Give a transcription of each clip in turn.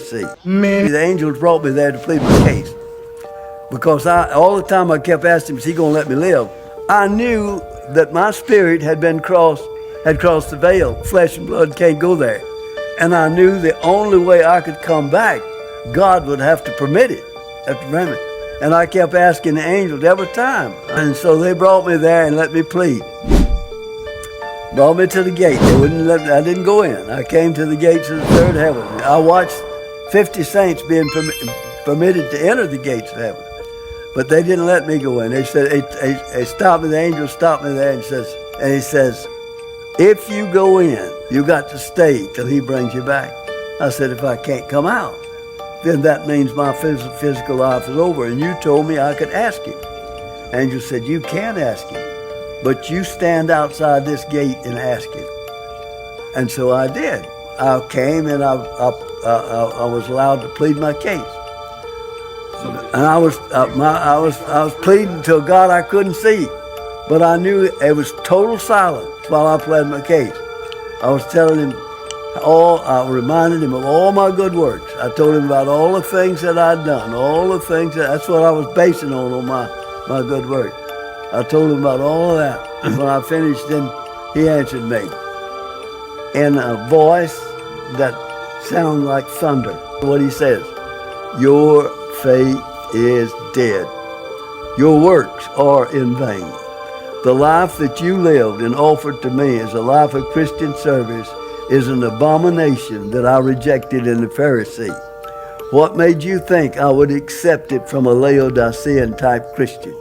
See, the angels brought me there to plead my case. Because all the time I kept asking him, is he going to let me live? I knew that my spirit had crossed the veil. Flesh and blood can't go there. And I knew the only way I could come back, God would have to permit it. And I kept asking the angels every time. And so they brought me there and let me plead. Brought me to the gate. They wouldn't let me, I didn't go in. I came to the gates of the third heaven. I watched 50 saints being permitted to enter the gates of heaven. But they didn't let me go in. They said, they stopped me, the angel stopped me there and he says, if you go in, you got to stay till he brings you back. I said, if I can't come out, then that means my physical life is over. And you told me I could ask him. Angel said, you can ask him, but you stand outside this gate and ask him. And so I did. I came and I was allowed to plead my case. And I was pleading to a God I couldn't see, but I knew it was total silence while I pled my case. I was telling him I reminded him of all my good works. I told him about all the things that I'd done, that's what I was basing on my good works. I told him about all of that. And when I finished, then he answered me in a voice that sounded like thunder. What he says, your faith is dead. Your works are in vain. The life that you lived and offered to me as a life of Christian service is an abomination that I rejected in the Pharisee. What made you think I would accept it from a Laodicean type Christian?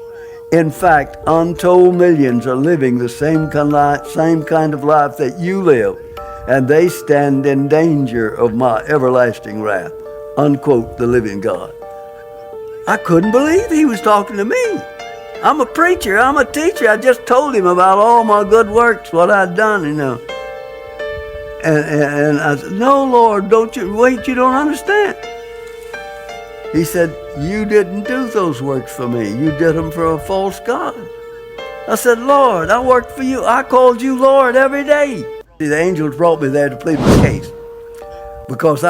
In fact, untold millions are living the same kind of life that you live, and they stand in danger of my everlasting wrath. Unquote, the living God. I couldn't believe he was talking to me. I'm a preacher, I'm a teacher. I just told him about all my good works, what I'd done, And I said, no, Lord, you don't understand. He said, you didn't do those works for me. You did them for a false God. I said, Lord, I worked for you. I called you Lord every day. The angels brought me there to plead my case. Because